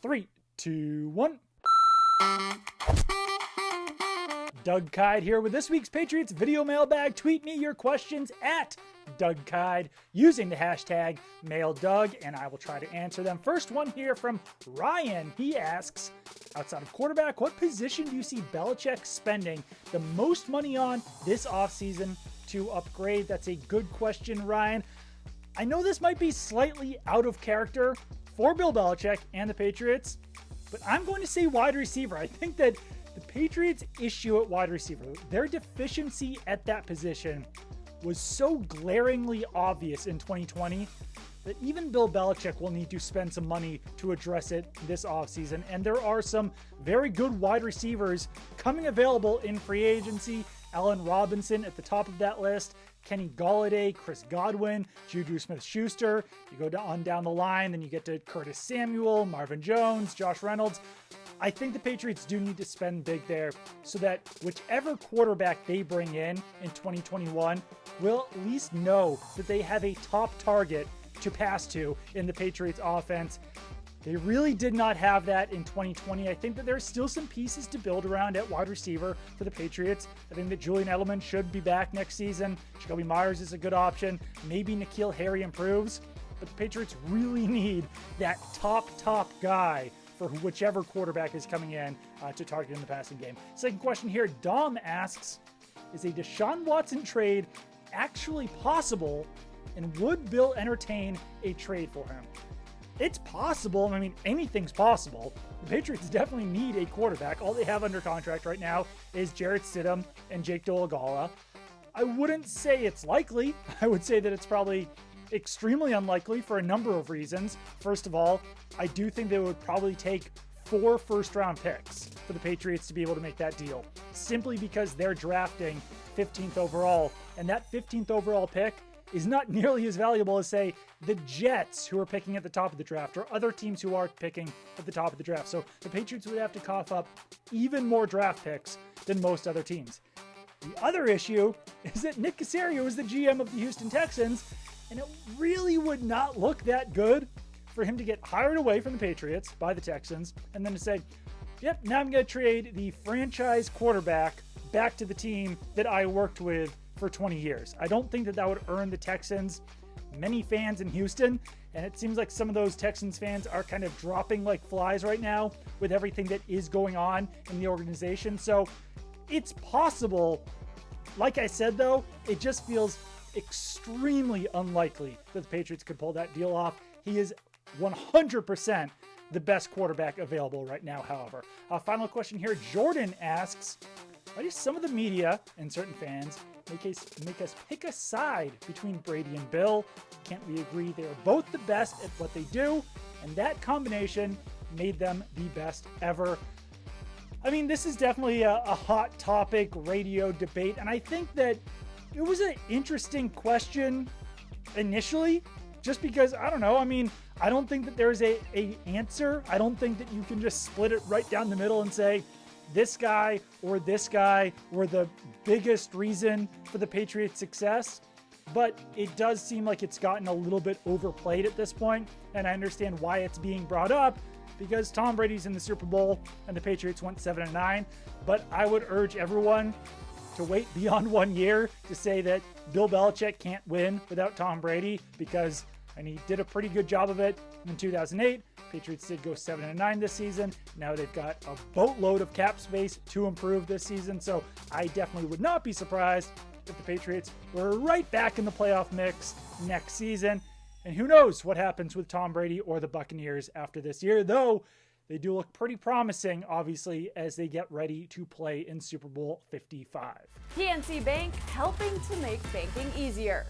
3, 2, 1. Doug Kide here with this week's Patriots video mailbag. Tweet me your questions at Doug Kide using the hashtag MailDoug, and I will try to answer them. First one here from Ryan. He asks, outside of quarterback, what position do you see Belichick spending the most money on this offseason to upgrade? That's a good question, Ryan. I know this might be slightly out of character for Bill Belichick and the Patriots, but I'm going to say wide receiver. I think that the Patriots' issue at wide receiver, their deficiency at that position, was so glaringly obvious in 2020 that even Bill Belichick will need to spend some money to address it this offseason. And there are some very good wide receivers coming available in free agency. Allen Robinson at the top of that list, Kenny Golladay, Chris Godwin, Juju Smith-Schuster. You go down the line, then you get to Curtis Samuel, Marvin Jones, Josh Reynolds. I think the Patriots do need to spend big there so that whichever quarterback they bring in 2021 will at least know that they have a top target to pass to in the Patriots offense. They really did not have that in 2020. I think that there's still some pieces to build around at wide receiver for the Patriots. I think that Julian Edelman should be back next season. Jacoby Myers is a good option. Maybe N'Keal Harry improves. But the Patriots really need that top guy for whichever quarterback is coming in to target in the passing game. Second question here, Dom asks, is a Deshaun Watson trade actually possible, and would Bill entertain a trade for him? It's possible. I mean, anything's possible. The Patriots definitely need a quarterback. All they have under contract right now is Jarrett Stidham and Jake Dolegala. I wouldn't say it's likely. I would say that it's probably extremely unlikely for a number of reasons. First of all, I do think they would probably take 4 first-round picks for the Patriots to be able to make that deal, simply because they're drafting 15th overall, and that 15th overall pick is not nearly as valuable as, say, the Jets, who are picking at the top of the draft, or other teams who are picking at the top of the draft. So the Patriots would have to cough up even more draft picks than most other teams. The other issue is that Nick Caserio is the GM of the Houston Texans, and it really would not look that good for him to get hired away from the Patriots by the Texans and then to say, yep, now I'm going to trade the franchise quarterback back to the team that I worked with for 20 years. I don't think that that would earn the Texans many fans in Houston, and it seems like some of those Texans fans are kind of dropping like flies right now with everything that is going on in the organization. So it's possible. Like I said, though, it just feels extremely unlikely that the Patriots could pull that deal off. He is 100% the best quarterback available right now, however. Final question here. Jordan asks, why do some of the media and certain fans make us pick a side between Brady and Bill? Can't we agree they are both the best at what they do, and that combination made them the best ever? I mean, this is definitely a hot topic radio debate, and I think that it was an interesting question initially, just because, I don't know, I mean, I don't think that there's a answer. I don't think that you can just split it right down the middle and say this guy were the biggest reason for the Patriots' success. But it does seem like it's gotten a little bit overplayed at this point, and I understand why it's being brought up, because Tom Brady's in the Super Bowl and the Patriots went 7-9. But I would urge everyone to wait beyond 1 year to say that Bill Belichick can't win without Tom Brady, because he did a pretty good job of it in 2008. Patriots did go 7-9 this season. Now they've got a boatload of cap space to improve this season. So I definitely would not be surprised if the Patriots were right back in the playoff mix next season. And who knows what happens with Tom Brady or the Buccaneers after this year, though they do look pretty promising, obviously, as they get ready to play in Super Bowl 55. PNC Bank, helping to make banking easier.